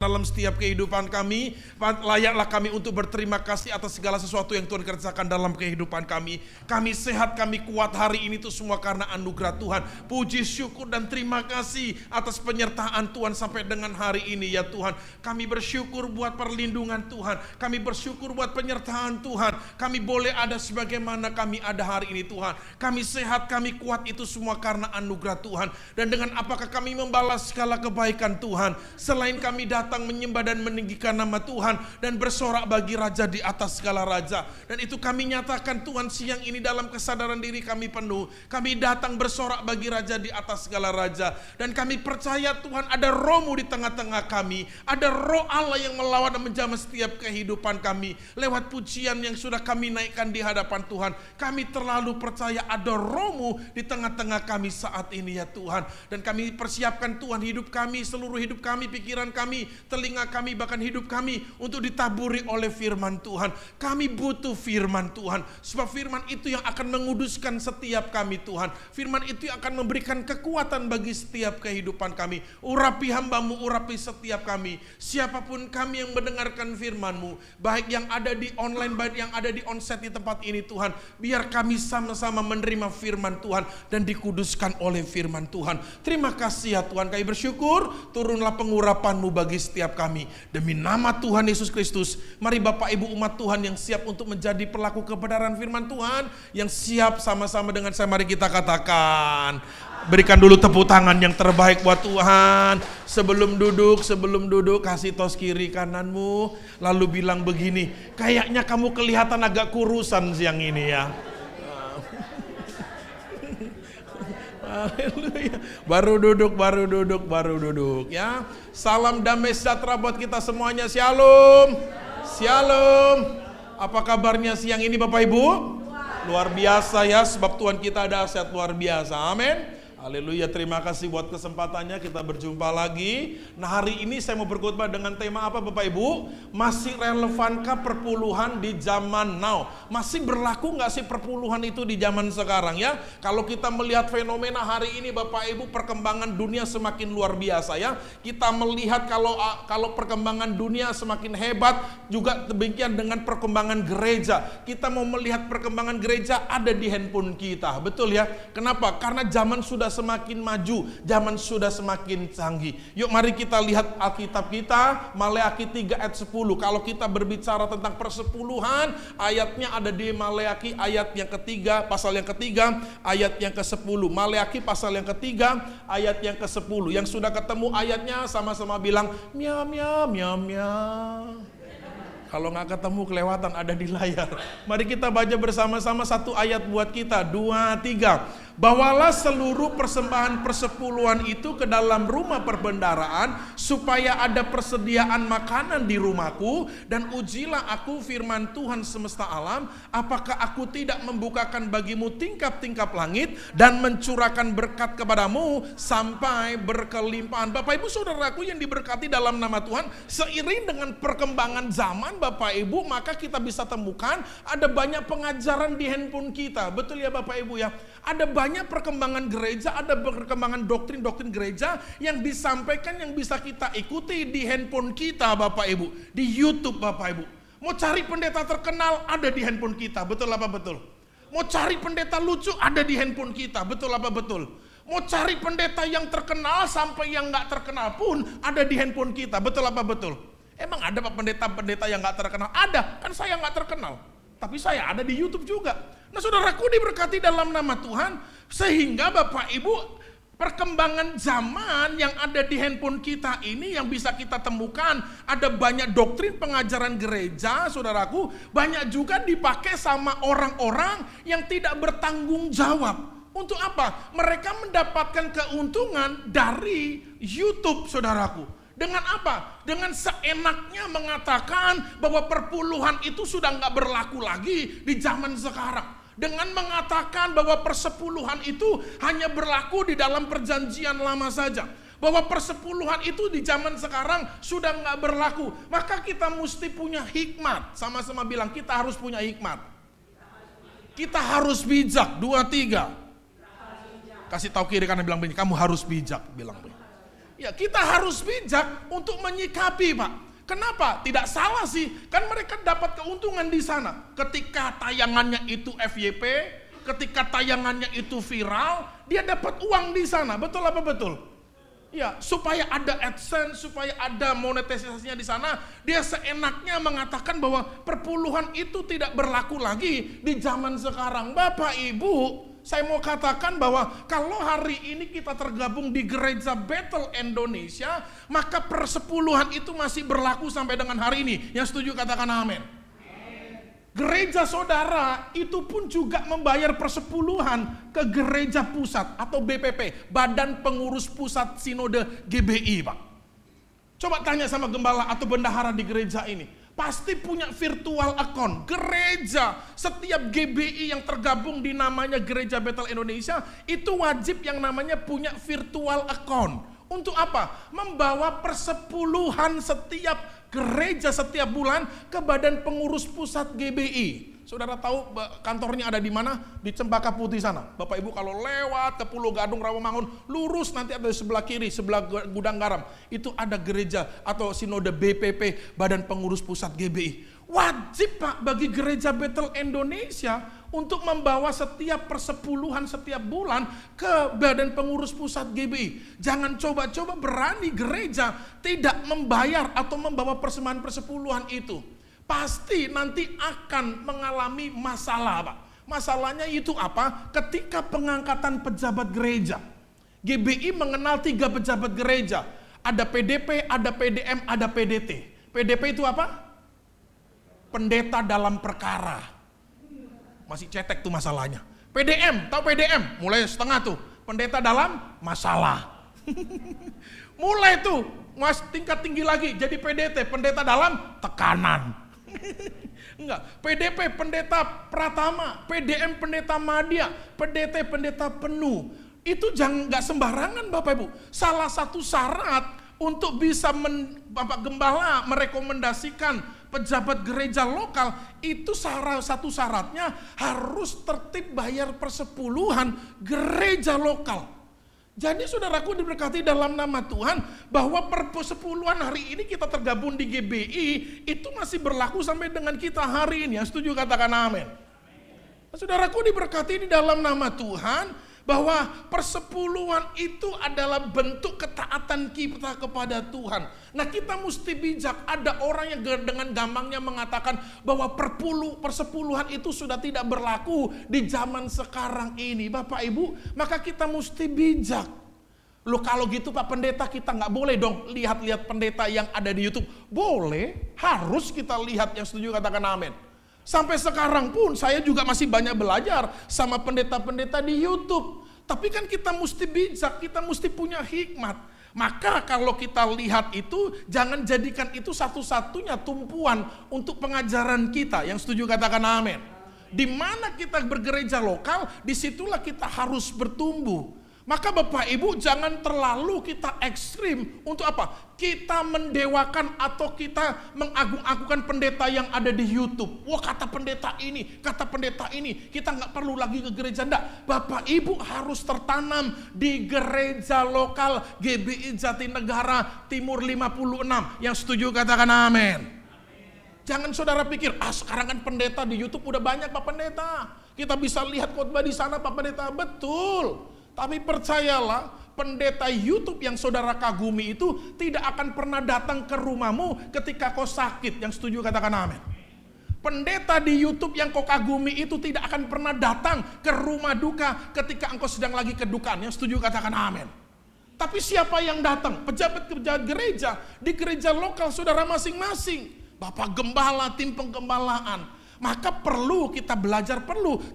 dalam setiap kehidupan kami. Layaklah kami untuk berterima kasih atas segala sesuatu yang Tuhan kerjakan dalam kehidupan kami. Kami sehat, kami kuat hari ini itu semua karena anugerah Tuhan. Puji, syukur dan terima kasih atas penyertaan Tuhan sampai dengan hari ini ya Tuhan. Kami bersyukur buat perlindungan Tuhan. Kami bersyukur buat penyertaan Tuhan. Kami boleh ada sebagaimana kami ada hari ini Tuhan. Kami sehat, kami kuat itu semua karena anugerah Tuhan. Dan dengan apakah kami membalas segala kebaikan Tuhan, selain kami datang menyembah dan meninggikan nama Tuhan dan bersorak bagi Raja di atas segala raja. Dan itu kami nyatakan Tuhan siang ini dalam kesadaran diri kami penuh. Kami datang bersorak bagi Raja di atas segala raja. Dan kami percaya Tuhan ada roh-Mu di tengah-tengah kami. Ada roh Allah yang melawat dan menjamah setiap kehidupan kami. Lewat pujian yang sudah kami naikkan di hadapan Tuhan, kami terlalu percaya ada roh-Mu di tengah-tengah kami saat ini ya Tuhan. Dan kami persiapkan Tuhan hidup kami, seluruh hidup kami, pikiran kami, telinga kami, bahkan hidup kami untuk ditaburi oleh firman Tuhan. Kami butuh firman Tuhan, sebab firman itu yang akan menguduskan setiap kami Tuhan. Firman itu yang akan memberikan kekuatan bagi setiap kehidupan kami. Urapi hamba-Mu, urapi setiap kami. Siapapun kami yang mendengarkan firman-Mu, baik yang ada di online, baik yang ada di onsite di tempat ini Tuhan, biar kami sama-sama menerima firman Tuhan dan dikuduskan oleh firman Tuhan. Terima kasih ya Tuhan, kami bersyukur, turunlah pengurapan-Mu bagi setiap kami. Demi nama Tuhan Yesus Kristus, mari Bapak Ibu umat Tuhan yang siap untuk menjadi pelaku kebenaran firman Tuhan, yang siap sama-sama dengan saya, mari kita katakan. Berikan dulu tepuk tangan yang terbaik buat Tuhan. Sebelum duduk, kasih tos kiri kananmu, lalu bilang begini, kayaknya kamu kelihatan agak kurusan siang ini ya. Haleluya. Baru duduk ya. Salam damai sejahtera buat kita semuanya. Shalom. Shalom. Apa kabarnya siang ini Bapak Ibu? Luar biasa ya, sebab Tuhan kita dahsyat luar biasa. Amin. Haleluya, terima kasih buat kesempatannya, kita berjumpa lagi. Nah hari ini saya mau berkhotbah dengan tema apa Bapak Ibu? Masih relevankah perpuluhan di zaman now? Masih berlaku gak sih perpuluhan itu di zaman sekarang ya? Kalau kita melihat fenomena hari ini Bapak Ibu, perkembangan dunia semakin luar biasa ya. Kita melihat kalau perkembangan dunia semakin hebat, juga demikian dengan perkembangan gereja. Kita mau melihat perkembangan gereja ada di handphone kita, betul ya? Kenapa? Karena zaman sudah semakin maju, zaman sudah semakin canggih. Yuk mari kita lihat Alkitab kita, Maleakhi 3 ayat 10. Kalau kita berbicara tentang persepuluhan, ayatnya ada di Maleakhi ayat yang ketiga, pasal yang ketiga, ayat yang ke-10. Maleakhi pasal yang ketiga, ayat yang ke-10. Yang sudah ketemu ayatnya sama-sama bilang, miau miau miau miau. Kalau nggak ketemu kelewatan ada di layar. Mari kita baca bersama-sama satu ayat buat kita. 2, 3. Bawalah seluruh persembahan persepuluhan itu ke dalam rumah perbendaharaan, supaya ada persediaan makanan di rumahku. Dan ujilah aku firman Tuhan semesta alam, apakah aku tidak membukakan bagimu tingkap-tingkap langit dan mencurahkan berkat kepadamu sampai berkelimpahan. Bapak Ibu saudaraku yang diberkati dalam nama Tuhan, seiring dengan perkembangan zaman Bapak Ibu, maka kita bisa temukan ada banyak pengajaran di handphone kita. Betul ya Bapak Ibu ya? Ada banyak perkembangan gereja, ada perkembangan doktrin-doktrin gereja yang disampaikan, yang bisa kita ikuti di handphone kita Bapak Ibu, di YouTube Bapak Ibu. Mau cari pendeta terkenal ada di handphone kita, betul apa betul? Mau cari pendeta lucu ada di handphone kita, betul apa betul? Mau cari pendeta yang terkenal sampai yang gak terkenal pun ada di handphone kita, betul apa betul? Emang ada Pak pendeta-pendeta yang gak terkenal? Ada, kan saya gak terkenal, tapi saya ada di YouTube juga. Nah saudaraku diberkati dalam nama Tuhan, sehingga Bapak Ibu perkembangan zaman yang ada di handphone kita ini yang bisa kita temukan, ada banyak doktrin pengajaran gereja saudaraku, banyak juga dipakai sama orang-orang yang tidak bertanggung jawab. Untuk apa? Mereka mendapatkan keuntungan dari YouTube saudaraku. Dengan apa? Dengan seenaknya mengatakan bahwa perpuluhan itu sudah nggak berlaku lagi di zaman sekarang. Dengan mengatakan bahwa persepuluhan itu hanya berlaku di dalam perjanjian lama saja. Bahwa persepuluhan itu di zaman sekarang sudah nggak berlaku. Maka kita mesti punya hikmat. Sama-sama bilang kita harus punya hikmat. Kita harus bijak. 2, 3. Kasih tahu kiri kanan bilang begini, kamu harus bijak. Bilang begini. Ya, kita harus bijak untuk menyikapi, Pak. Kenapa? Tidak salah sih, kan mereka dapat keuntungan di sana. Ketika tayangannya itu FYP, ketika tayangannya itu viral, dia dapat uang di sana. Betul apa betul? Ya, supaya ada AdSense, supaya ada monetisasinya di sana, dia seenaknya mengatakan bahwa perpuluhan itu tidak berlaku lagi di zaman sekarang. Bapak Ibu, saya mau katakan bahwa kalau hari ini kita tergabung di Gereja Bethel Indonesia, maka persepuluhan itu masih berlaku sampai dengan hari ini. Yang setuju katakan amin. Gereja saudara itu pun juga membayar persepuluhan ke gereja pusat atau BPP, Badan Pengurus Pusat Sinode GBI, Pak. Coba tanya sama gembala atau bendahara di gereja ini. Pasti punya virtual account. Gereja, setiap GBI yang tergabung di namanya Gereja Bethel Indonesia, itu wajib yang namanya punya virtual account. Untuk apa? Membawa persepuluhan setiap gereja setiap bulan ke Badan Pengurus Pusat GBI. Saudara tahu kantornya ada di mana? Di Cempaka Putih sana. Bapak Ibu kalau lewat ke Pulau Gadung, Rawamangun, lurus nanti ada di sebelah kiri, sebelah gudang garam. Itu ada gereja atau sinode BPP, Badan Pengurus Pusat GBI. Wajib, Pak, bagi Gereja Bethel Indonesia untuk membawa setiap persepuluhan setiap bulan ke Badan Pengurus Pusat GBI. Jangan coba-coba berani gereja tidak membayar atau membawa persembahan persepuluhan itu. Pasti nanti akan mengalami masalah, Pak. Masalahnya itu apa? Ketika pengangkatan pejabat gereja. GBI mengenal 3 pejabat gereja. Ada PDP, ada PDM, ada PDT. PDP itu apa? Pendeta dalam perkara. Masih cetek tuh masalahnya. PDM, tahu PDM? Mulai setengah tuh. Pendeta dalam masalah. Mulai tuh, tingkat tinggi lagi. Jadi PDT, pendeta dalam tekanan. Enggak, PDP, pendeta pratama. PDM, pendeta madya. PDT, pendeta penuh. Itu jangan nggak sembarangan Bapak Ibu. Salah satu syarat untuk bisa Bapak Gembala merekomendasikan pejabat gereja lokal, itu satu syaratnya harus tertib bayar persepuluhan gereja lokal. Jadi saudaraku diberkati dalam nama Tuhan, bahwa persepuluhan hari ini kita tergabung di GBI, itu masih berlaku sampai dengan kita hari ini. Yang setuju katakan amin. Saudaraku diberkati di dalam nama Tuhan, bahwa persepuluhan itu adalah bentuk ketaatan kita kepada Tuhan. Nah, kita mesti bijak. Ada orang yang dengan gampangnya mengatakan bahwa persepuluhan itu sudah tidak berlaku di zaman sekarang ini. Bapak Ibu, maka kita mesti bijak. Loh, kalau gitu Pak Pendeta, kita nggak boleh dong lihat-lihat pendeta yang ada di YouTube. Boleh, harus kita lihat. Yang setuju katakan amin. Sampai sekarang pun saya juga masih banyak belajar sama pendeta-pendeta di YouTube. Tapi kan kita mesti bijak, kita mesti punya hikmat. Maka kalau kita lihat itu, jangan jadikan itu satu-satunya tumpuan untuk pengajaran kita. Yang setuju katakan amin. Di mana kita bergereja lokal, disitulah kita harus bertumbuh. Maka Bapak Ibu jangan terlalu kita ekstrim untuk apa? Kita mendewakan atau kita mengagung-agungkan pendeta yang ada di YouTube. Wah, kata pendeta ini, kita nggak perlu lagi ke gereja. Enggak, Bapak Ibu harus tertanam di gereja lokal GBI Jatinegara Timur 56. Yang setuju katakan amin. Jangan saudara pikir, sekarang kan pendeta di YouTube udah banyak Pak Pendeta. Kita bisa lihat khotbah di sana Pak Pendeta. Betul. Tapi percayalah, pendeta YouTube yang saudara kagumi itu tidak akan pernah datang ke rumahmu ketika kau sakit. Yang setuju katakan amin. Pendeta di YouTube yang kau kagumi itu tidak akan pernah datang ke rumah duka ketika engkau sedang lagi kedukaan. Yang setuju katakan amin. Tapi siapa yang datang? Pejabat-pejabat gereja di gereja lokal saudara masing-masing. Bapak Gembala, tim penggembalaan. Maka perlu kita belajar,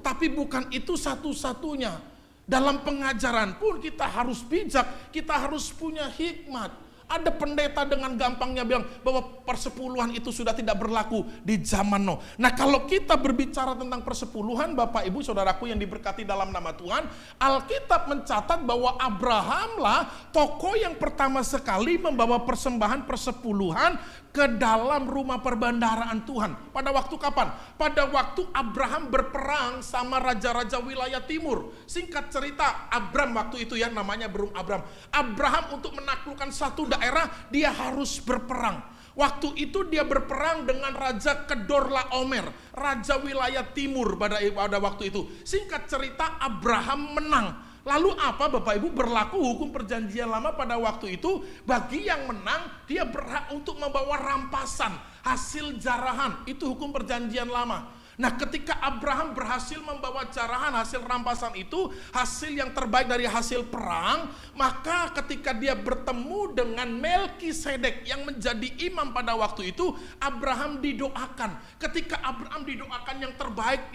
tapi bukan itu satu-satunya. Dalam pengajaran pun kita harus bijak, kita harus punya hikmat. Ada pendeta dengan gampangnya bilang bahwa persepuluhan itu sudah tidak berlaku di zaman Nuh. Nah, kalau kita berbicara tentang persepuluhan, Bapak Ibu Saudaraku yang diberkati dalam nama Tuhan, Alkitab mencatat bahwa Abrahamlah tokoh yang pertama sekali membawa persembahan persepuluhan ke dalam rumah perbendaharaan Tuhan. Pada waktu kapan? Pada waktu Abraham berperang sama raja-raja wilayah timur. Singkat cerita, Abram waktu itu ya, namanya belum Abram. Abraham untuk menaklukkan satu daerah, dia harus berperang. Waktu itu dia berperang dengan Raja Kedorlaomer, raja wilayah timur pada waktu itu. Singkat cerita, Abraham menang. Lalu apa Bapak Ibu? Berlaku hukum perjanjian lama pada waktu itu. Bagi yang menang, dia berhak untuk membawa rampasan, hasil jarahan. Itu hukum perjanjian lama. Nah, ketika Abraham berhasil membawa jarahan hasil rampasan itu, hasil yang terbaik dari hasil perang, maka ketika dia bertemu dengan Melkisedek yang menjadi imam pada waktu itu, Abraham didoakan. Ketika Abraham didoakan yang terbaik,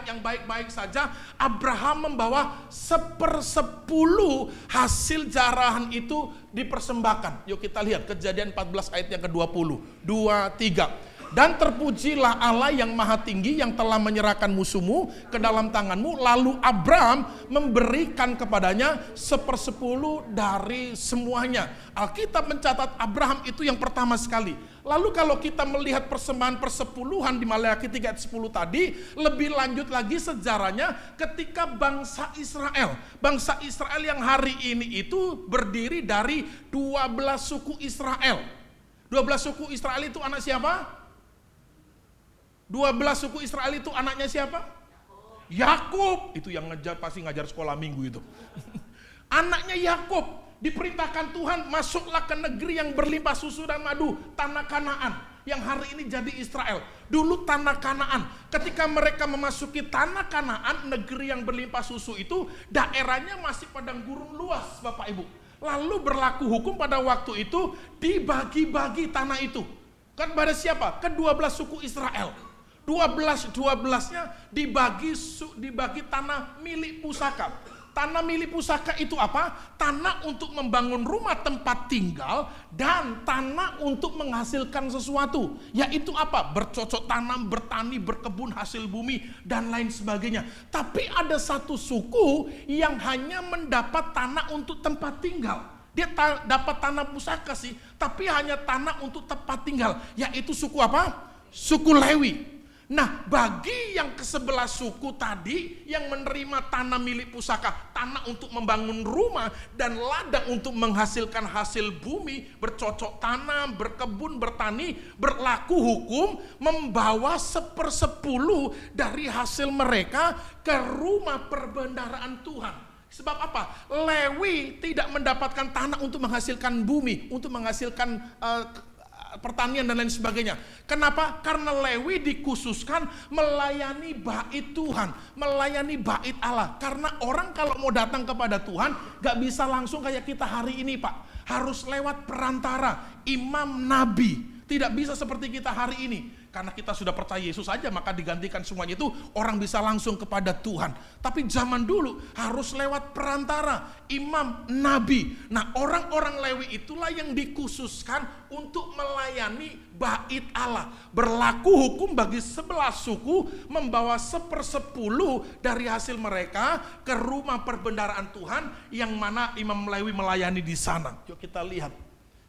yang baik-baik saja, Abraham membawa 1/10 hasil jarahan itu dipersembahkan. Yuk kita lihat Kejadian 14 ayat yang ke-20. 2, 3. Dan terpujilah Allah yang maha tinggi yang telah menyerahkan musuhmu ke dalam tanganmu. Lalu Abraham memberikan kepadanya 1/10 dari semuanya. Alkitab mencatat Abraham itu yang pertama sekali. Lalu kalau kita melihat persembahan persepuluhan di Maleakhi 3 ayat 10 tadi, lebih lanjut lagi sejarahnya ketika bangsa Israel. Bangsa Israel yang hari ini itu berdiri dari 12 suku Israel. 12 suku Israel itu anak siapa? 12 suku Israel itu anaknya siapa? Yakub. Itu yang pasti ngajar sekolah minggu itu. Anaknya Yakub diperintahkan Tuhan, masuklah ke negeri yang berlimpah susu dan madu, tanah Kanaan, yang hari ini jadi Israel. Dulu tanah Kanaan, ketika mereka memasuki tanah Kanaan, negeri yang berlimpah susu itu, daerahnya masih padang gurun luas, Bapak Ibu. Lalu berlaku hukum pada waktu itu, dibagi-bagi tanah itu. Kan pada siapa? Ke-12 suku Israel. 12-12-nya dibagi tanah milik pusaka. Tanah milik pusaka itu apa? Tanah untuk membangun rumah tempat tinggal dan tanah untuk menghasilkan sesuatu. Yaitu apa? Bercocok tanam, bertani, berkebun, hasil bumi, dan lain sebagainya. Tapi ada satu suku yang hanya mendapat tanah untuk tempat tinggal. Dia dapat tanah pusaka sih, tapi hanya tanah untuk tempat tinggal. Yaitu suku apa? Suku Lewi. Nah, bagi yang ke-11 suku tadi yang menerima tanah milik pusaka, tanah untuk membangun rumah dan ladang untuk menghasilkan hasil bumi, bercocok tanam, berkebun, bertani, berlaku hukum membawa 1/10 dari hasil mereka ke rumah perbendaharaan Tuhan. Sebab apa? Lewi tidak mendapatkan tanah untuk menghasilkan bumi, untuk menghasilkan pertanian dan lain sebagainya. Kenapa? Karena Lewi dikhususkan melayani bait Tuhan, melayani bait Allah. Karena orang kalau mau datang kepada Tuhan, gak bisa langsung kayak kita hari ini Pak. Harus lewat perantara, imam, nabi. Tidak bisa seperti kita hari ini. Karena kita sudah percaya Yesus saja, maka digantikan semuanya itu, orang bisa langsung kepada Tuhan. Tapi zaman dulu harus lewat perantara, imam, nabi. Nah, orang-orang Lewi itulah yang dikhususkan untuk melayani bait Allah. Berlaku hukum bagi 11 suku membawa 1/10 dari hasil mereka ke rumah perbendaharaan Tuhan, yang mana imam Lewi melayani di sana. Yuk kita lihat.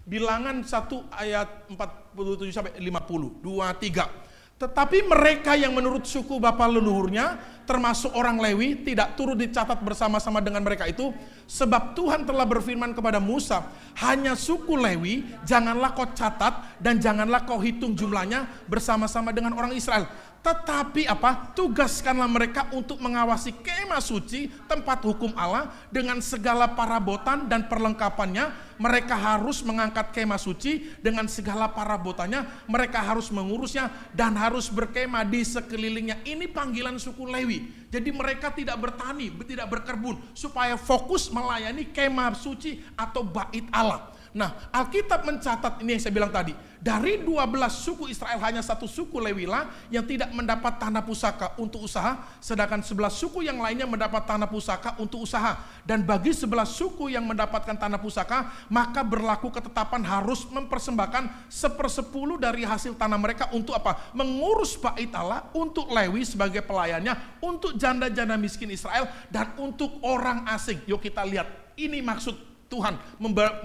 Bilangan 1 ayat 47 sampai 50. 2, 3. Tetapi mereka yang menurut suku bapa leluhurnya, termasuk orang Lewi, tidak turut dicatat bersama-sama dengan mereka itu. Sebab Tuhan telah berfirman kepada Musa, hanya suku Lewi janganlah kau catat dan janganlah kau hitung jumlahnya bersama-sama dengan orang Israel. Tetapi apa? Tugaskanlah mereka untuk mengawasi kemah suci, tempat hukum Allah, dengan segala parabotan dan perlengkapannya. Mereka harus mengangkat kemah suci dengan segala parabotannya. Mereka harus mengurusnya dan harus berkemah di sekelilingnya. Ini panggilan suku Lewi. Jadi mereka tidak bertani, tidak berkebun, supaya fokus melayani kemah suci atau bait Allah. Nah, Alkitab mencatat ini yang saya bilang tadi. Dari 12 suku Israel hanya satu suku Lewilah yang tidak mendapat tanah pusaka untuk usaha, sedangkan 11 suku yang lainnya mendapat tanah pusaka untuk usaha. Dan bagi 11 suku yang mendapatkan tanah pusaka, maka berlaku ketetapan harus mempersembahkan 1/10 dari hasil tanah mereka untuk apa? Mengurus bait Allah, untuk Lewi sebagai pelayannya, untuk janda-janda miskin Israel, dan untuk orang asing. Yuk kita lihat, ini maksud Tuhan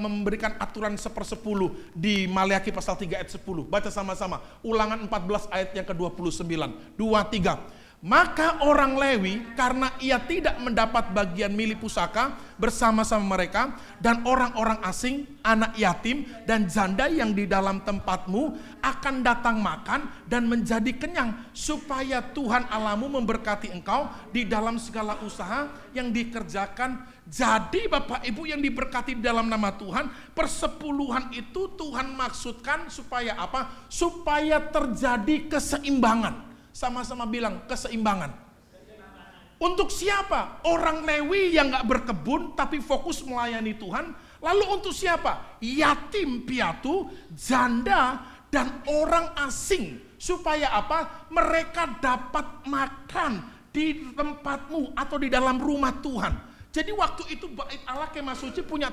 memberikan aturan 1/10 di Maleakhi pasal 3 ayat 10. Baca sama-sama. Ulangan 14 ayat yang ke-29. 2-3. Maka orang Lewi, karena ia tidak mendapat bagian milik pusaka bersama-sama mereka, dan orang-orang asing, anak yatim, dan janda yang di dalam tempatmu akan datang makan dan menjadi kenyang, supaya Tuhan Allahmu memberkati engkau di dalam segala usaha yang dikerjakan. Jadi Bapak Ibu yang diberkati di dalam nama Tuhan, persepuluhan itu Tuhan maksudkan supaya apa? Supaya terjadi keseimbangan. Sama-sama bilang keseimbangan. Untuk siapa? Orang Lewi yang gak berkebun tapi fokus melayani Tuhan. Lalu untuk siapa? Yatim piatu, janda, dan orang asing. Supaya apa? Mereka dapat makan di tempatmu atau di dalam rumah Tuhan. Jadi waktu itu bait Allah Kemah Suci punya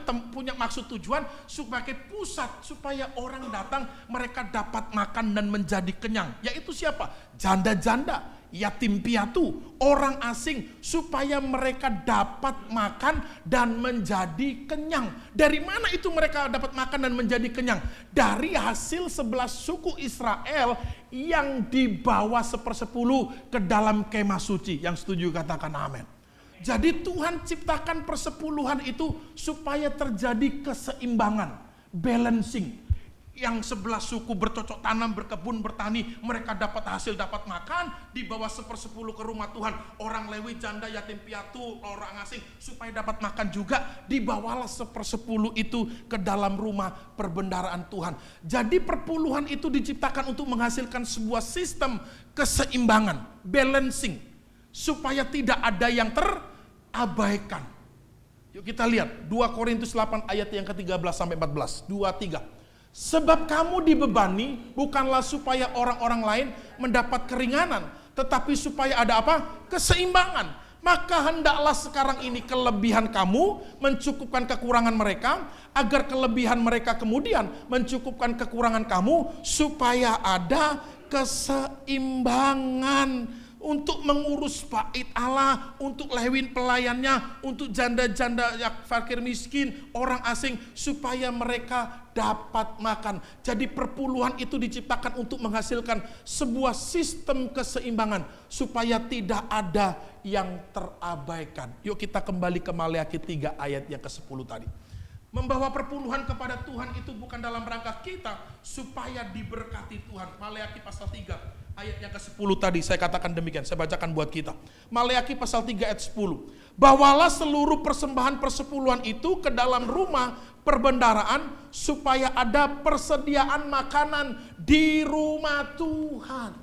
maksud tujuan sebagai pusat supaya orang datang mereka dapat makan dan menjadi kenyang. Yaitu siapa? Janda-janda, yatim piatu, orang asing, supaya mereka dapat makan dan menjadi kenyang. Dari mana itu mereka dapat makan dan menjadi kenyang? Dari hasil 11 suku Israel yang dibawa 1/10 ke dalam Kemah Suci. Yang setuju katakan amin. Jadi Tuhan ciptakan persepuluhan itu supaya terjadi keseimbangan, balancing. Yang 11 suku bercocok tanam, berkebun, bertani, mereka dapat hasil, dapat makan, dibawa 1/10 ke rumah Tuhan. Orang Lewi, janda, yatim piatu, orang asing, supaya dapat makan juga, dibawalah 1/10 itu ke dalam rumah perbendaharaan Tuhan. Jadi perpuluhan itu diciptakan untuk menghasilkan sebuah sistem keseimbangan, balancing, supaya tidak ada yang terabaikan. Yuk kita lihat 2 Korintus 8 ayat yang ke-13 sampai 14. 2-3. Sebab kamu dibebani bukanlah supaya orang-orang lain mendapat keringanan, tetapi supaya ada apa? Keseimbangan. Maka hendaklah sekarang ini kelebihan kamu mencukupkan kekurangan mereka, agar kelebihan mereka kemudian mencukupkan kekurangan kamu, supaya ada keseimbangan. Untuk mengurus bait Allah, untuk Lewin pelayannya, untuk janda-janda yang fakir miskin, orang asing, supaya mereka dapat makan. Jadi perpuluhan itu diciptakan untuk menghasilkan sebuah sistem keseimbangan, supaya tidak ada yang terabaikan. Yuk kita kembali ke Maleakhi 3 ayat yang ke-10 tadi. Membawa perpuluhan kepada Tuhan itu bukan dalam rangka kita supaya diberkati Tuhan. Maleakhi pasal 3 ayat yang ke-10 tadi saya katakan demikian, saya bacakan buat kita. Maleakhi pasal 3 ayat 10. Bawalah seluruh persembahan persepuluhan itu ke dalam rumah perbendaharaan, supaya ada persediaan makanan di rumah Tuhan.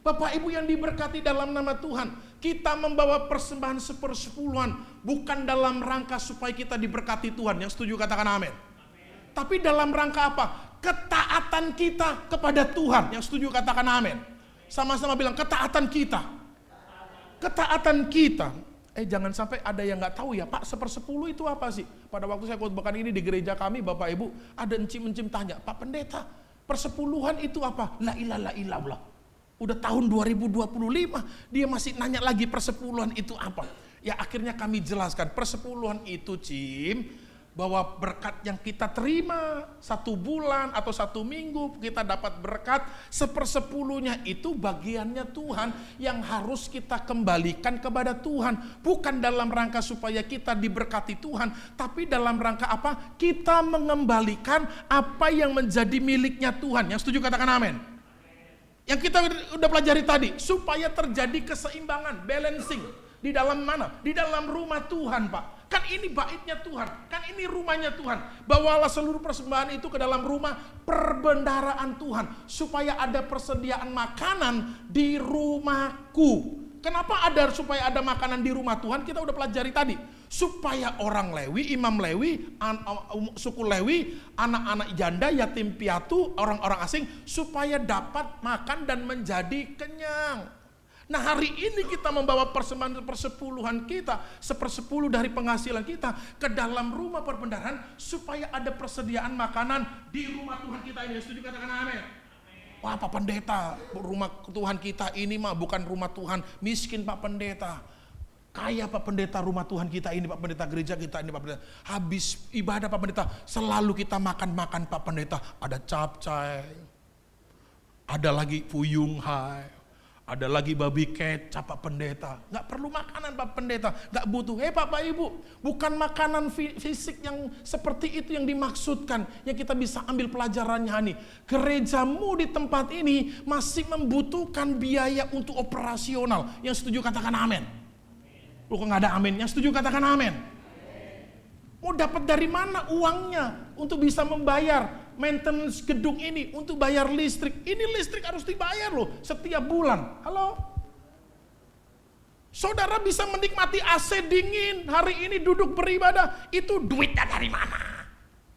Bapak Ibu yang diberkati dalam nama Tuhan, kita membawa persembahan 1/10 bukan dalam rangka supaya kita diberkati Tuhan. Yang setuju katakan amin. Tapi dalam rangka apa? Ketaatan kita kepada Tuhan. Yang setuju katakan amin. Sama-sama bilang ketaatan kita. Ketaatan kita. Jangan sampai ada yang gak tahu ya, Pak 1/10 itu apa sih? Pada waktu saya khotbahkan ini di gereja kami, Bapak Ibu, ada encim-encim tanya, Pak Pendeta, persepuluhan itu apa? La ilaha illallah. Udah tahun 2025, dia masih nanya lagi persepuluhan itu apa? Ya akhirnya kami jelaskan, persepuluhan itu bahwa berkat yang kita terima 1 bulan atau 1 minggu, kita dapat berkat 1/10 itu bagiannya Tuhan yang harus kita kembalikan kepada Tuhan. Bukan dalam rangka supaya kita diberkati Tuhan, tapi dalam rangka apa? Kita mengembalikan apa yang menjadi miliknya Tuhan. Yang setuju katakan amin. Yang kita udah pelajari tadi, supaya terjadi keseimbangan, balancing. Di dalam mana? Di dalam rumah Tuhan, Pak. Kan ini baitnya Tuhan, kan ini rumahnya Tuhan. Bawalah seluruh persembahan itu ke dalam rumah perbendaharaan Tuhan, supaya ada persediaan makanan di rumahku. Kenapa ada supaya ada makanan di rumah Tuhan? Kita udah pelajari tadi. Supaya orang Lewi, imam Lewi, suku Lewi, anak-anak janda, yatim piatu, orang-orang asing, supaya dapat makan dan menjadi kenyang. Nah hari ini kita membawa persembahan persepuluhan kita, 1/10 dari penghasilan kita ke dalam rumah perbendaharaan supaya ada persediaan makanan di rumah Tuhan kita ini. Setuju katakan amin? Wah Pak Pendeta, rumah Tuhan kita ini mah bukan rumah Tuhan miskin Pak Pendeta. Kaya Pak Pendeta rumah Tuhan kita ini, Pak Pendeta gereja kita ini Pak Pendeta. Habis ibadah Pak Pendeta selalu kita makan-makan Pak Pendeta. Ada capcay, ada lagi fuyung hai. Ada lagi babi kecap Pak Pendeta. Gak perlu makanan Pak Pendeta. Gak butuh. Bapak Ibu. Bukan makanan fisik yang seperti itu yang dimaksudkan. Yang kita bisa ambil pelajarannya nih. Gerejamu di tempat ini masih membutuhkan biaya untuk operasional. Yang setuju katakan amin. Lu kok gak ada amin? Yang setuju katakan amin. Mau dapat dari mana uangnya untuk bisa membayar maintenance gedung ini, untuk bayar listrik. Ini listrik harus dibayar loh setiap bulan. Halo? Saudara bisa menikmati AC dingin hari ini duduk beribadah. Itu duitnya dari mana?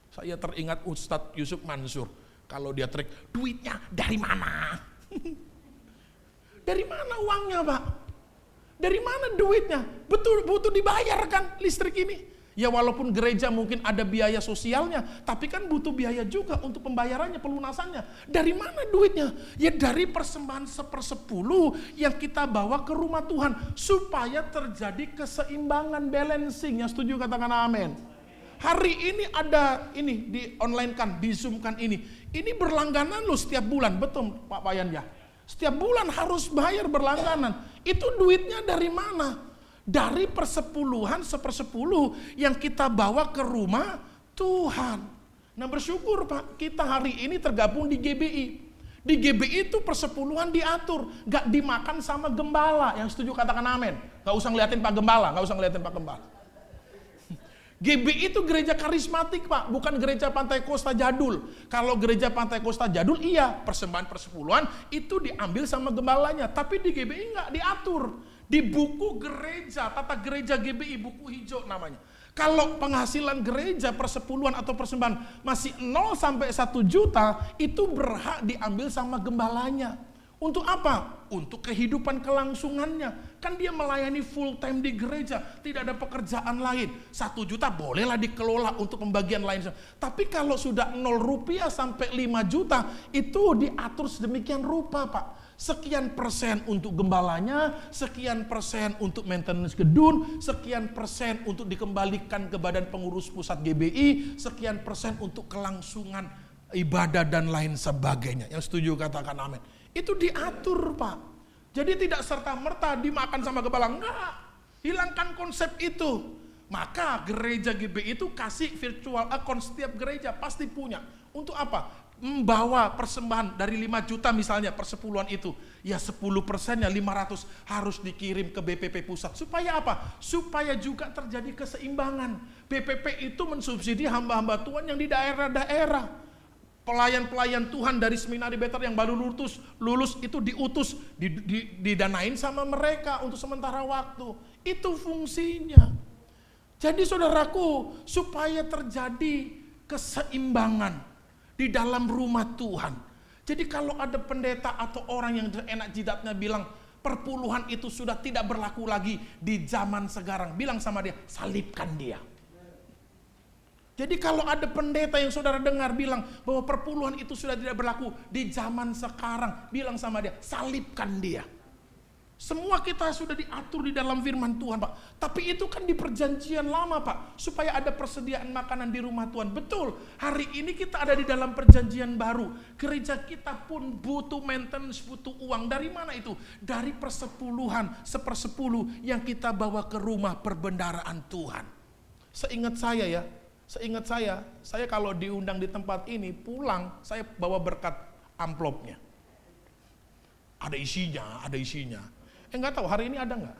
Saya teringat Ustadz Yusuf Mansur. Kalau dia teriak, duitnya dari mana? Dari mana uangnya Pak? Dari mana duitnya? Betul butuh dibayar kan listrik ini? Ya walaupun gereja mungkin ada biaya sosialnya, tapi kan butuh biaya juga untuk pembayarannya, pelunasannya. Dari mana duitnya? Ya dari persembahan 1/10 yang kita bawa ke rumah Tuhan. Supaya terjadi keseimbangan, balancing. Yang setuju katakan amin. Hari ini ada ini, di online kan, di Zoom kan ini. Ini berlangganan loh setiap bulan, betul Pak Payan ya? Setiap bulan harus bayar berlangganan. Itu duitnya dari mana? Dari persepuluhan 1/10 yang kita bawa ke rumah Tuhan. Nah bersyukur Pak, kita hari ini tergabung di GBI. Di GBI itu persepuluhan diatur, gak dimakan sama gembala. Yang setuju katakan amin. Gak usah ngeliatin Pak Gembala, gak usah ngeliatin Pak Gembala. GBI itu gereja karismatik Pak, bukan gereja Pantai Kosta jadul. Kalau gereja Pantai Kosta jadul iya, persembahan persepuluhan itu diambil sama gembalanya. Tapi di GBI nggak diatur. Di buku gereja, tata gereja GBI, buku hijau namanya. Kalau penghasilan gereja persepuluhan atau persembahan masih 0 sampai 1 juta, itu berhak diambil sama gembalanya. Untuk apa? Untuk kehidupan kelangsungannya. Kan dia melayani full time di gereja, tidak ada pekerjaan lain. 1 juta bolehlah dikelola untuk pembagian lain. Tapi kalau sudah 0 rupiah sampai 5 juta, itu diatur sedemikian rupa Pak. Sekian persen untuk gembalanya, sekian persen untuk maintenance gedung, sekian persen untuk dikembalikan ke badan pengurus pusat GBI, sekian persen untuk kelangsungan ibadah dan lain sebagainya. Yang setuju katakan amin. Itu diatur Pak. Jadi tidak serta-merta dimakan sama gembala. Enggak. Hilangkan konsep itu. Maka gereja GBI itu kasih virtual account, setiap gereja pasti punya. Untuk apa? Membawa persembahan dari 5 juta misalnya persepuluhan itu. Ya 10%-nya 500 harus dikirim ke BPP pusat. Supaya apa? Supaya juga terjadi keseimbangan. BPP itu mensubsidi hamba-hamba Tuhan yang di daerah-daerah. Pelayan-pelayan Tuhan dari seminari Betel yang baru lulus itu diutus, didanain sama mereka untuk sementara waktu. Itu fungsinya. Jadi saudaraku, supaya terjadi keseimbangan di dalam rumah Tuhan. Jadi kalau ada pendeta atau orang yang enak jidatnya bilang perpuluhan itu sudah tidak berlaku lagi di zaman sekarang, bilang sama dia, salibkan dia. Jadi kalau ada pendeta yang saudara dengar bilang bahwa perpuluhan itu sudah tidak berlaku di zaman sekarang, bilang sama dia, salibkan dia. Semua kita sudah diatur di dalam firman Tuhan Pak. Tapi itu kan di perjanjian lama Pak. Supaya ada persediaan makanan di rumah Tuhan. Betul, hari ini kita ada di dalam perjanjian baru. Gereja kita pun butuh maintenance, butuh uang. Dari mana itu? Dari persepuluhan, 1/10 yang kita bawa ke rumah perbendaharaan Tuhan. Seingat saya kalau diundang di tempat ini, pulang saya bawa berkat amplopnya. Ada isinya. Enggak tahu hari ini ada enggak?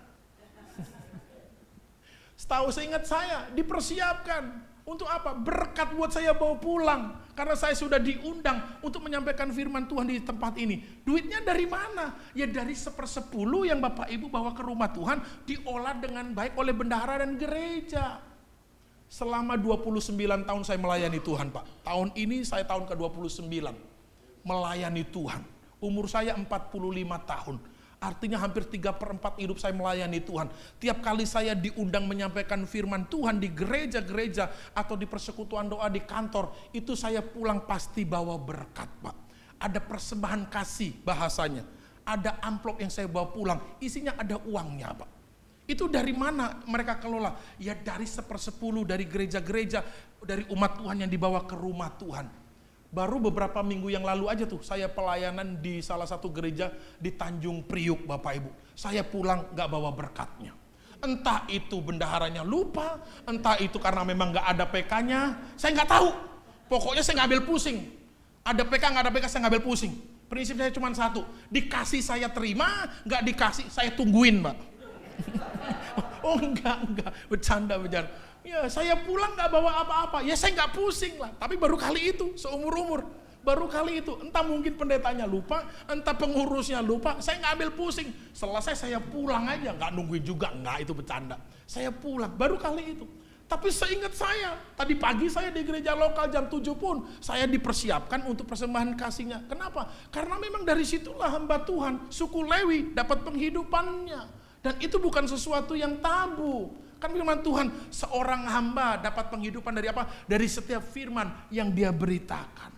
Setahu seingat saya dipersiapkan Untuk apa? Berkat buat saya bawa pulang. Karena saya sudah diundang untuk menyampaikan firman Tuhan di tempat ini. Duitnya dari mana? Ya dari 1/10 yang Bapak Ibu bawa ke rumah Tuhan, diolah dengan baik oleh bendahara dan gereja. Selama 29 tahun saya melayani Tuhan, Pak. Tahun ini saya tahun ke-29 melayani Tuhan. Umur saya 45 tahun. Artinya hampir 3/4 hidup saya melayani Tuhan. Tiap kali saya diundang menyampaikan firman Tuhan di gereja-gereja atau di persekutuan doa di kantor, itu saya pulang pasti bawa berkat, Pak. Ada persembahan kasih bahasanya. Ada amplop yang saya bawa pulang, isinya ada uangnya, Pak. Itu dari mana mereka kelola? Ya dari 1/10 dari gereja-gereja, dari umat Tuhan yang dibawa ke rumah Tuhan. Baru beberapa minggu yang lalu aja tuh saya pelayanan di salah satu gereja di Tanjung Priuk, Bapak Ibu. Saya pulang gak bawa berkatnya. Entah itu bendaharanya lupa, entah itu karena memang gak ada PK-nya, saya gak tahu. Pokoknya saya gak ambil pusing. Ada PK gak ada PK saya gak ambil pusing. Prinsip saya cuma satu, dikasih saya terima, gak dikasih saya tungguin, Mbak. Oh enggak, bercanda. Ya saya pulang gak bawa apa-apa, ya saya gak pusing lah. Tapi baru kali itu, seumur-umur, baru kali itu. Entah mungkin pendetanya lupa, entah pengurusnya lupa, saya gak ambil pusing. Selesai saya pulang aja, gak nungguin juga, enggak itu bercanda. Saya pulang, baru kali itu. Tapi seingat saya, tadi pagi saya di gereja lokal jam 7 pun, saya dipersiapkan untuk persembahan kasihnya. Kenapa? Karena memang dari situlah hamba Tuhan, suku Lewi dapat penghidupannya. Dan itu bukan sesuatu yang tabu. Kan firman Tuhan, seorang hamba dapat penghidupan dari apa? Dari setiap firman yang dia beritakan.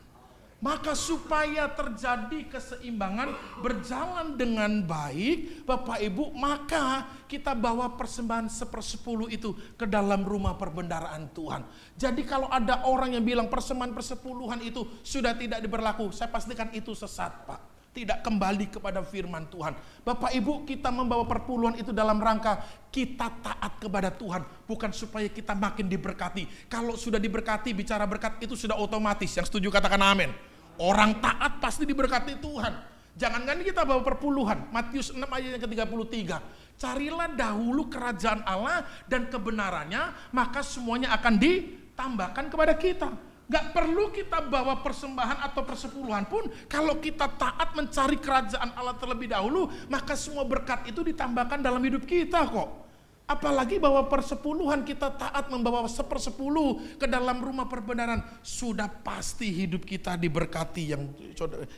Maka supaya terjadi keseimbangan, berjalan dengan baik, Bapak Ibu, maka kita bawa persembahan 1/10 itu ke dalam rumah perbendaharaan Tuhan. Jadi kalau ada orang yang bilang persembahan 1/10 itu sudah tidak diberlaku, saya pastikan itu sesat, Pak. Tidak kembali kepada firman Tuhan. Bapak Ibu, kita membawa perpuluhan itu dalam rangka kita taat kepada Tuhan, bukan supaya kita makin diberkati. Kalau sudah diberkati, bicara berkat itu sudah otomatis. Yang setuju katakan amin. Orang taat pasti diberkati Tuhan. Jangan kita bawa perpuluhan. Matius 6 ayat yang ke-33. Carilah dahulu kerajaan Allah dan kebenarannya, maka semuanya akan ditambahkan kepada kita. Gak perlu kita bawa persembahan atau persepuluhan pun, kalau kita taat mencari kerajaan Allah terlebih dahulu, maka semua berkat itu ditambahkan dalam hidup kita kok. Apalagi bawa persepuluhan, kita taat membawa 1/10 ke dalam rumah perbenaran, sudah pasti hidup kita diberkati.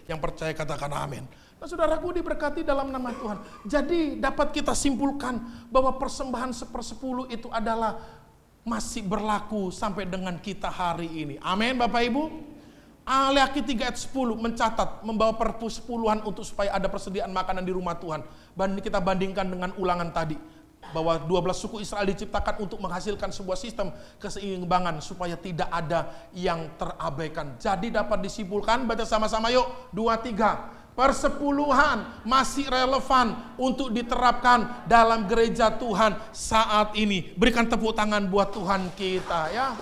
Yang percaya katakan amin. Nah, saudaraku, diberkati dalam nama Tuhan. Jadi dapat kita simpulkan bahwa persembahan 1/10 itu adalah masih berlaku sampai dengan kita hari ini. Amin, Bapak Ibu. Alaki 3 ayat 10 mencatat membawa persepuluhan untuk supaya ada persediaan makanan di rumah Tuhan. Kita bandingkan dengan ulangan tadi, bahwa 12 suku Israel diciptakan untuk menghasilkan sebuah sistem keseimbangan supaya tidak ada yang terabaikan. Jadi dapat disimpulkan, baca sama-sama yuk, 2, 3. Persepuluhan masih relevan untuk diterapkan dalam gereja Tuhan saat ini. Berikan tepuk tangan buat Tuhan kita ya.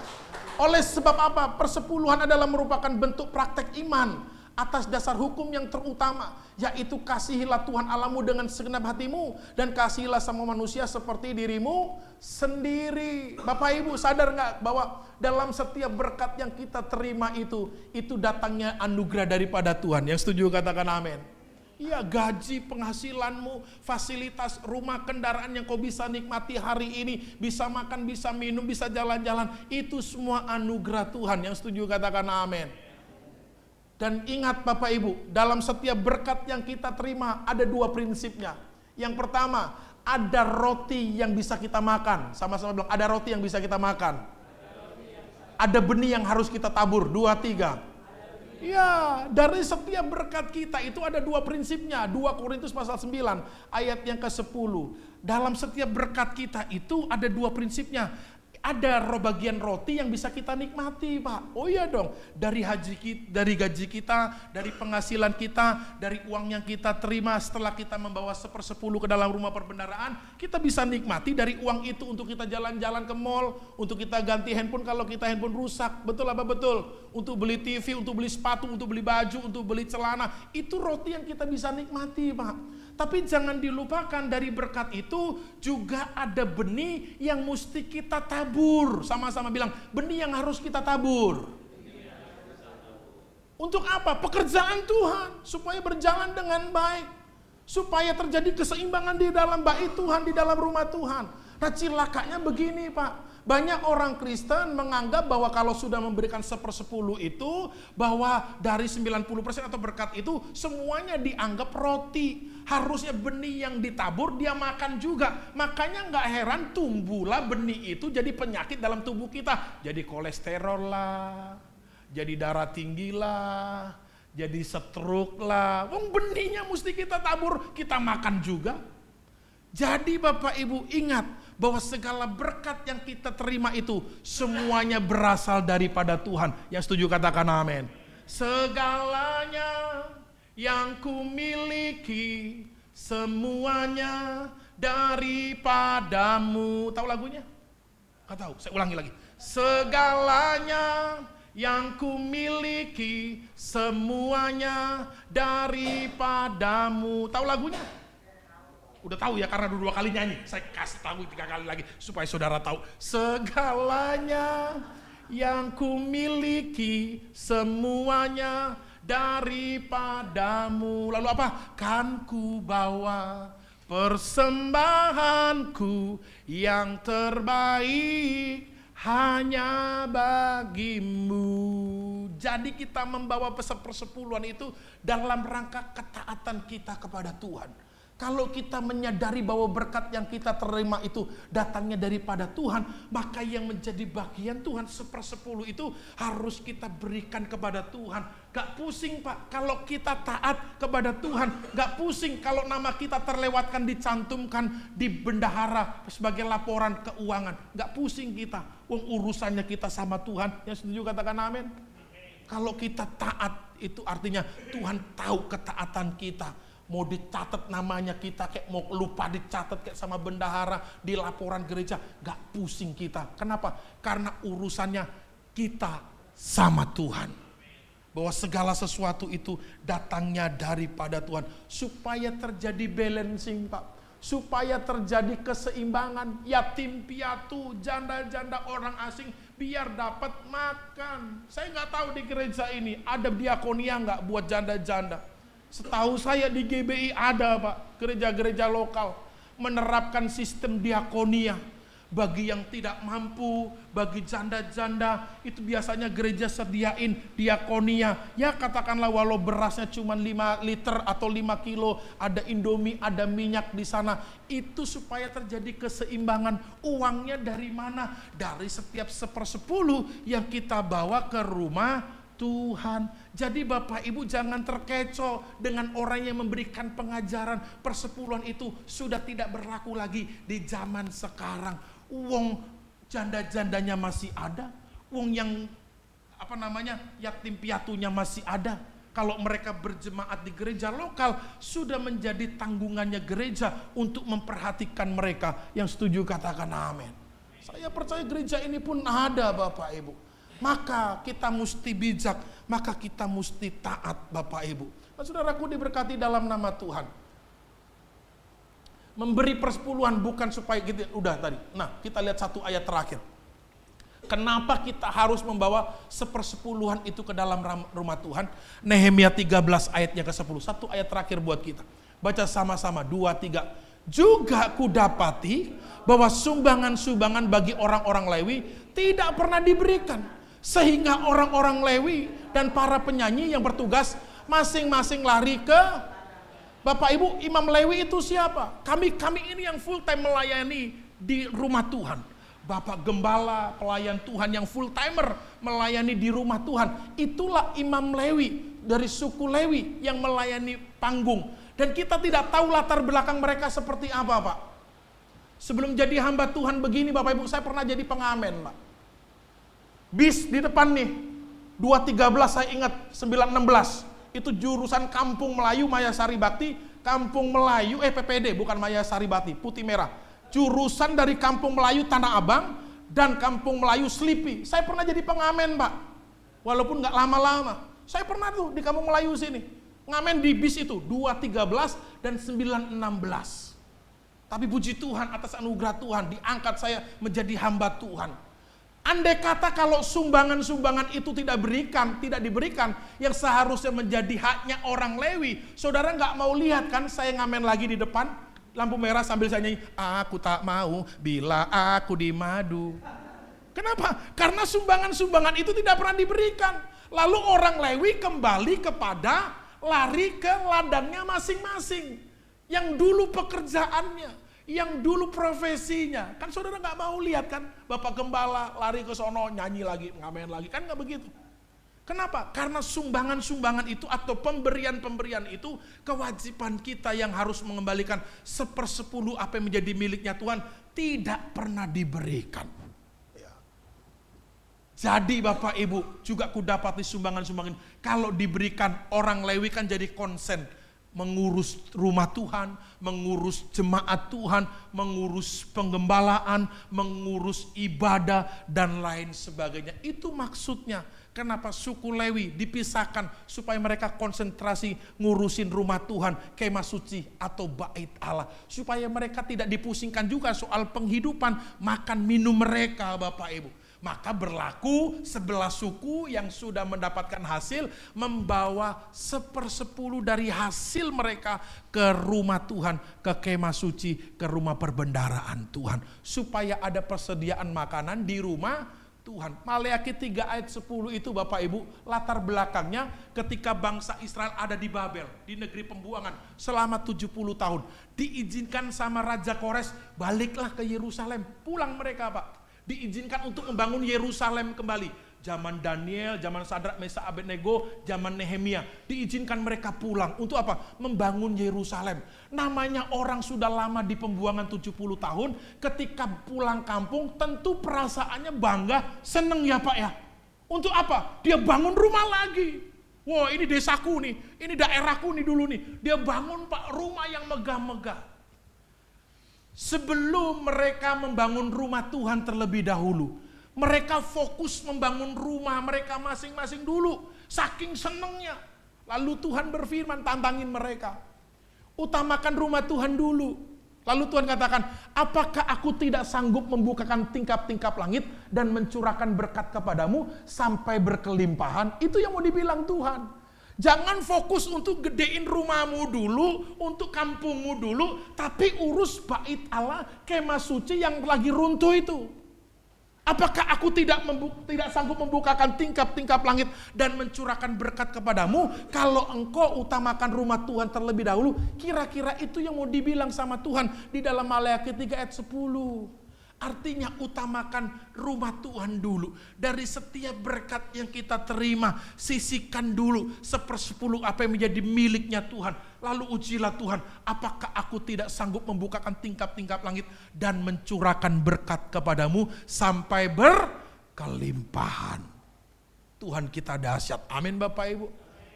Oleh sebab apa? Persepuluhan adalah merupakan bentuk praktek iman atas dasar hukum yang terutama, yaitu kasihilah Tuhan Allahmu dengan segenap hatimu dan kasihilah sama manusia seperti dirimu sendiri. Bapak Ibu sadar nggak bahwa dalam setiap berkat yang kita terima itu datangnya anugerah daripada Tuhan. Yang setuju katakan amin. Iya, gaji, penghasilanmu, fasilitas, rumah, kendaraan yang kau bisa nikmati hari ini, bisa makan, bisa minum, bisa jalan-jalan, itu semua anugerah Tuhan. Yang setuju katakan amin. Dan ingat Bapak Ibu, dalam setiap berkat yang kita terima ada 2 prinsipnya. Yang pertama, ada roti yang bisa kita makan. Sama-sama bilang, ada roti yang bisa kita makan. Ada benih yang harus kita tabur. 2, 3. Ya, dari setiap berkat kita itu ada 2 prinsipnya. 2 Korintus pasal 9 ayat yang ke-10. Dalam setiap berkat kita itu ada 2 prinsipnya. Ada bagian roti yang bisa kita nikmati, Pak. Oh iya dong, dari gaji kita, dari penghasilan kita, dari uang yang kita terima setelah kita membawa 1/10 ke dalam rumah perbendaharaan, kita bisa nikmati dari uang itu untuk kita jalan-jalan ke mall, untuk kita ganti handphone kalau kita handphone rusak. Betul apa betul? Untuk beli TV, untuk beli sepatu, untuk beli baju, untuk beli celana. Itu roti yang kita bisa nikmati, Pak. Tapi jangan dilupakan dari berkat itu juga ada benih yang mesti kita tabur. tabur. Sama-sama bilang, benih yang harus kita tabur. Untuk apa? Pekerjaan Tuhan, supaya berjalan dengan baik. Supaya terjadi keseimbangan di dalam bait Tuhan, di dalam rumah Tuhan. Nah cilakanya begini Pak, banyak orang Kristen menganggap bahwa kalau sudah memberikan 1/10 itu, bahwa dari 90% atau berkat itu semuanya dianggap roti. Harusnya benih yang ditabur dia makan juga. Makanya nggak heran tumbuhlah benih itu jadi penyakit dalam tubuh kita. Jadi kolesterol lah, jadi darah tinggi lah, jadi stroke lah. Benihnya mesti kita tabur, kita makan juga. Jadi Bapak Ibu ingat bahwa segala berkat yang kita terima itu semuanya berasal daripada Tuhan. Yang setuju katakan amin. Segalanya yang kumiliki semuanya daripadamu. Tahu lagunya? Nggak tahu, saya ulangi lagi. Segalanya yang kumiliki semuanya daripadamu. Tahu lagunya? Udah tahu ya karena dua kali nyanyi. Saya kasih tahu 3 kali lagi supaya saudara tahu. Segalanya yang kumiliki semuanya daripadamu. Lalu apa? Kan ku bawa persembahanku yang terbaik hanya bagimu. Jadi kita membawa persepuluhan itu dalam rangka ketaatan kita kepada Tuhan. Kalau kita menyadari bahwa berkat yang kita terima itu datangnya daripada Tuhan, maka yang menjadi bagian Tuhan 1/10 itu harus kita berikan kepada Tuhan. Gak pusing Pak, kalau kita taat kepada Tuhan. Gak pusing kalau nama kita terlewatkan dicantumkan di bendahara sebagai laporan keuangan. Gak pusing kita, urusannya kita sama Tuhan. Yang setuju katakan amin. Kalau kita taat itu artinya Tuhan tahu ketaatan kita. Mau dicatat namanya kita kayak mau lupa dicatat kayak sama bendahara di laporan gereja, gak pusing kita. Kenapa? Karena urusannya kita sama Tuhan. Bahwa segala sesuatu itu datangnya daripada Tuhan. Supaya terjadi balancing Pak. Supaya terjadi keseimbangan. Yatim piatu, janda-janda orang asing biar dapat makan. Saya gak tahu di gereja ini ada diakonia gak buat janda-janda. Setahu saya di GBI ada Pak, gereja-gereja lokal menerapkan sistem diakonia. Bagi yang tidak mampu, bagi janda-janda, itu biasanya gereja sediain diakonia. Ya katakanlah walau berasnya cuma 5 liter atau 5 kilo, ada Indomie, ada minyak di sana. Itu supaya terjadi keseimbangan. Uangnya dari mana? Dari setiap 1/10 yang kita bawa ke rumah Tuhan. Jadi Bapak Ibu jangan terkecoh dengan orang yang memberikan pengajaran persepuluhan itu sudah tidak berlaku lagi di zaman sekarang. Wong janda-jandanya masih ada, wong yang yatim piatunya masih ada. Kalau mereka berjemaat di gereja lokal sudah menjadi tanggungannya gereja untuk memperhatikan mereka. Yang setuju katakan amin. Saya percaya gereja ini pun ada Bapak Ibu. Maka kita mesti bijak, maka kita mesti taat Bapak Ibu. Nah, saudaraku diberkati dalam nama Tuhan. Memberi persepuluhan bukan supaya kita, udah tadi. Nah kita lihat satu ayat terakhir. Kenapa kita harus membawa 1/10 itu ke dalam rumah Tuhan? Nehemia 13 ayatnya ke-10. Satu ayat terakhir buat kita. Baca sama-sama, 2, 3. Juga kudapati bahwa sumbangan-sumbangan bagi orang-orang Lewi tidak pernah diberikan. Sehingga orang-orang Lewi dan para penyanyi yang bertugas masing-masing lari ke Bapak Ibu, Imam Lewi itu siapa? Kami ini yang full time melayani di rumah Tuhan. Bapak Gembala, pelayan Tuhan yang full timer melayani di rumah Tuhan. Itulah Imam Lewi dari suku Lewi yang melayani panggung. Dan kita tidak tahu latar belakang mereka seperti apa Pak. Sebelum jadi hamba Tuhan begini Bapak Ibu, saya pernah jadi pengamen Pak. Bis di depan nih, 213 saya ingat, 916. Itu jurusan Kampung Melayu Maya Sari Bakti, Kampung Melayu, PPD, bukan Maya Sari Bakti, Putih Merah. Jurusan dari Kampung Melayu Tanah Abang dan Kampung Melayu Slipi. Saya pernah jadi pengamen Pak, walaupun gak lama-lama. Saya pernah tuh di Kampung Melayu sini, ngamen di bis itu, 213 dan 916. Tapi puji Tuhan atas anugerah Tuhan, diangkat saya menjadi hamba Tuhan. Andai kata kalau sumbangan-sumbangan itu tidak diberikan, yang seharusnya menjadi haknya orang Lewi, saudara nggak mau lihat kan saya ngamen lagi di depan, lampu merah sambil saya nyanyi, aku tak mau bila aku di madu. Kenapa? Karena sumbangan-sumbangan itu tidak pernah diberikan. Lalu orang Lewi kembali kepada lari ke ladangnya masing-masing. Yang dulu pekerjaannya, yang dulu profesinya. Kan saudara gak mau lihat kan, Bapak Gembala lari ke sono nyanyi lagi, ngamen lagi. Kan gak begitu. Kenapa? Karena sumbangan-sumbangan itu atau pemberian-pemberian itu kewajiban kita yang harus mengembalikan 1/10 apa yang menjadi miliknya Tuhan tidak pernah diberikan. Jadi Bapak Ibu juga kudapati sumbangan-sumbangan. Kalau diberikan orang Lewi kan jadi konsen. Mengurus rumah Tuhan, mengurus jemaat Tuhan, mengurus penggembalaan, mengurus ibadah dan lain sebagainya. Itu maksudnya. Kenapa suku Lewi dipisahkan supaya mereka konsentrasi ngurusin rumah Tuhan, kemah suci atau bait Allah. Supaya mereka tidak dipusingkan juga soal penghidupan, makan minum mereka Bapak Ibu. Maka berlaku 11 suku yang sudah mendapatkan hasil membawa 1/10 dari hasil mereka ke rumah Tuhan, ke kemah suci, ke rumah perbendaharaan Tuhan. Supaya ada persediaan makanan di rumah Tuhan. Maleakhi 3 ayat 10 itu Bapak Ibu, latar belakangnya ketika bangsa Israel ada di Babel, di negeri pembuangan selama 70 tahun. Diizinkan sama Raja Kores, baliklah ke Yerusalem, pulang mereka Pak. Diizinkan untuk membangun Yerusalem kembali. Zaman Daniel, zaman Sadrak, Mesak, Abednego, zaman Nehemia. Diizinkan mereka pulang. Untuk apa? Membangun Yerusalem. Namanya orang sudah lama di pembuangan 70 tahun. Ketika pulang kampung tentu perasaannya bangga, seneng ya Pak ya. Untuk apa? Dia bangun rumah lagi. Wah ini desaku nih, ini daerahku nih dulu nih. Dia bangun Pak rumah yang megah-megah. Sebelum mereka membangun rumah Tuhan terlebih dahulu, mereka fokus membangun rumah mereka masing-masing dulu, saking senengnya. Lalu Tuhan berfirman, tantangin mereka, utamakan rumah Tuhan dulu. Lalu Tuhan katakan, apakah aku tidak sanggup membukakan tingkap-tingkap langit dan mencurahkan berkat kepadamu sampai berkelimpahan? Itu yang mau dibilang Tuhan. Jangan fokus untuk gedein rumahmu dulu, untuk kampungmu dulu, tapi urus bait Allah, kemah suci yang lagi runtuh itu. Apakah aku tidak sanggup membukakan tingkap-tingkap langit dan mencurahkan berkat kepadamu kalau engkau utamakan rumah Tuhan terlebih dahulu? Kira-kira itu yang mau dibilang sama Tuhan di dalam Maleakhi 3 ayat 10. Artinya utamakan rumah Tuhan dulu. Dari setiap berkat yang kita terima, sisihkan dulu 1/10 apa yang menjadi miliknya Tuhan. Lalu ujilah Tuhan, apakah aku tidak sanggup membukakan tingkap-tingkap langit dan mencurahkan berkat kepadamu sampai berkelimpahan. Tuhan kita dahsyat. Amin Bapak Ibu.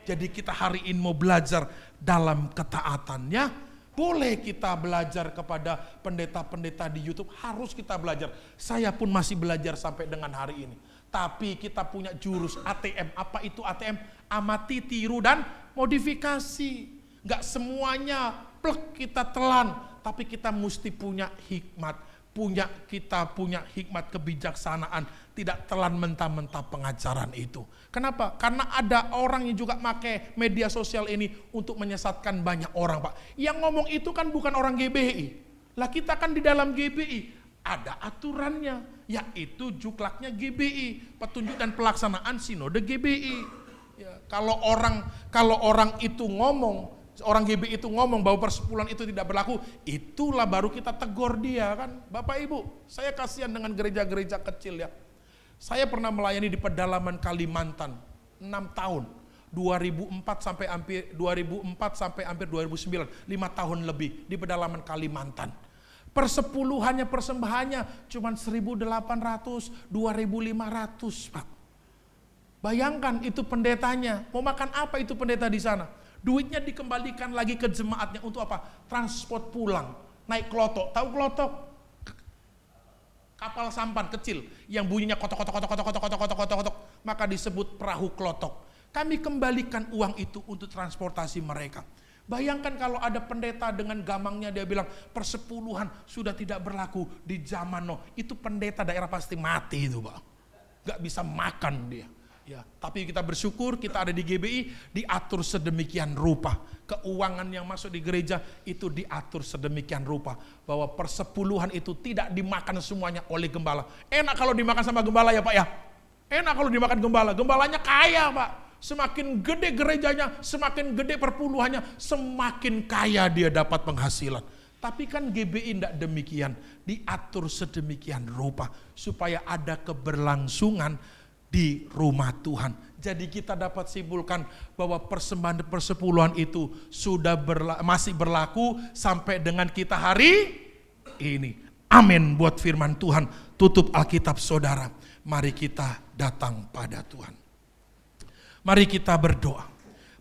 Jadi kita hari ini mau belajar dalam ketaatannya. Boleh kita belajar kepada pendeta-pendeta di YouTube, harus kita belajar. Saya pun masih belajar sampai dengan hari ini. Tapi kita punya jurus ATM. Apa itu ATM? Amati, tiru, dan modifikasi. Gak semuanya plek kita telan, tapi kita mesti punya hikmat. Kita punya hikmat kebijaksanaan, tidak telan mentah-mentah pengajaran itu. Kenapa? Karena ada orang yang juga pakai media sosial ini untuk menyesatkan banyak orang Pak. Yang ngomong itu kan bukan orang GBI. Lah kita kan di dalam GBI ada aturannya, yaitu juklaknya GBI, petunjuk dan pelaksanaan sinode GBI. Ya, kalau orang itu ngomong, orang GBI itu ngomong bahwa persepuluhan itu tidak berlaku, itulah baru kita tegur dia kan. Bapak Ibu, saya kasihan dengan gereja-gereja kecil ya. Saya pernah melayani di pedalaman Kalimantan 6 tahun. 2004 sampai hampir 2009, 5 tahun lebih di pedalaman Kalimantan. Persepuluhannya, persembahannya cuma 1.800, 2.500 Pak. Bayangkan itu pendetanya, mau makan apa itu pendeta di sana? Duitnya dikembalikan lagi ke jemaatnya untuk apa? Transport pulang, naik klotok. Tahu klotok? Kapal sampan kecil yang bunyinya kotok, maka disebut perahu klotok. Kami kembalikan uang itu untuk transportasi mereka. Bayangkan kalau ada pendeta dengan gamangnya dia bilang persepuluhan sudah tidak berlaku di zaman Nuh. Itu pendeta daerah pasti mati itu Pak. Gak bisa makan dia. Ya, tapi kita bersyukur kita ada di GBI diatur sedemikian rupa. Keuangan yang masuk di gereja itu diatur sedemikian rupa. Bahwa persepuluhan itu tidak dimakan semuanya oleh gembala. Enak kalau dimakan sama gembala ya Pak ya. Enak kalau dimakan gembala. Gembalanya kaya Pak. Semakin gede gerejanya, semakin gede perpuluhannya, semakin kaya dia dapat penghasilan. Tapi kan GBI tidak demikian. Diatur sedemikian rupa. Supaya ada keberlangsungan di rumah Tuhan. Jadi kita dapat simpulkan bahwa persembahan persepuluhan itu sudah masih berlaku sampai dengan kita hari ini. Amin buat firman Tuhan. Tutup Alkitab saudara. Mari kita datang pada Tuhan. Mari kita berdoa.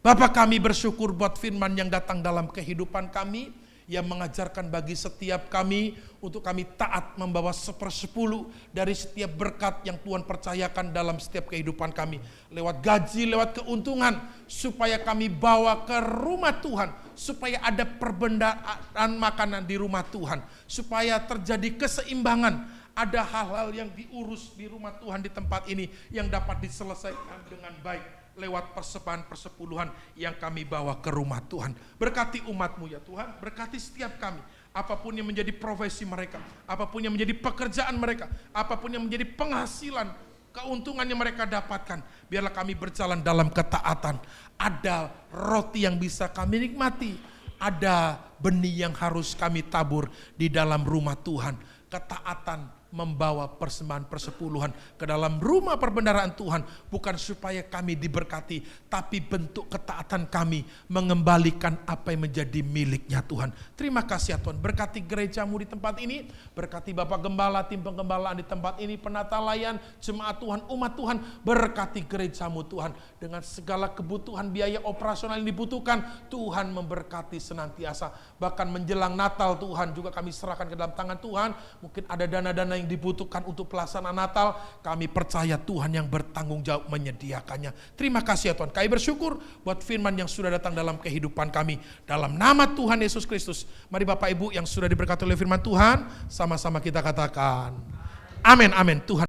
Bapa kami bersyukur buat firman yang datang dalam kehidupan kami. Yang mengajarkan bagi setiap kami untuk kami taat membawa 1/10 dari setiap berkat yang Tuhan percayakan dalam setiap kehidupan kami. Lewat gaji, lewat keuntungan. Supaya kami bawa ke rumah Tuhan. Supaya ada perbendaan makanan di rumah Tuhan. Supaya terjadi keseimbangan. Ada hal-hal yang diurus di rumah Tuhan di tempat ini yang dapat diselesaikan dengan baik. Lewat persembahan persepuluhan yang kami bawa ke rumah Tuhan. Berkati umat-Mu ya Tuhan, berkati setiap kami. Apapun yang menjadi profesi mereka, apapun yang menjadi pekerjaan mereka, apapun yang menjadi penghasilan, keuntungan yang mereka dapatkan. Biarlah kami berjalan dalam ketaatan. Ada roti yang bisa kami nikmati. Ada benih yang harus kami tabur di dalam rumah Tuhan. Ketaatan membawa persembahan persepuluhan ke dalam rumah perbendaharaan Tuhan. Bukan supaya kami diberkati, tapi bentuk ketaatan kami mengembalikan apa yang menjadi miliknya Tuhan. Terima kasih ya Tuhan. Berkati gereja-Mu di tempat ini. Berkati Bapak Gembala, tim penggembalaan di tempat ini. Penata layan, jemaat Tuhan, umat Tuhan. Berkati gereja-Mu Tuhan. Dengan segala kebutuhan biaya operasional yang dibutuhkan. Tuhan memberkati senantiasa. Bahkan menjelang Natal Tuhan juga kami serahkan ke dalam tangan Tuhan. Mungkin ada dana-dana yang dibutuhkan untuk pelaksanaan Natal, kami percaya Tuhan yang bertanggung jawab menyediakannya. Terima kasih ya Tuhan. Kami bersyukur buat firman yang sudah datang dalam kehidupan kami. Dalam nama Tuhan Yesus Kristus. Mari Bapak Ibu yang sudah diberkati oleh firman Tuhan, sama-sama kita katakan amin, amin. Tuhan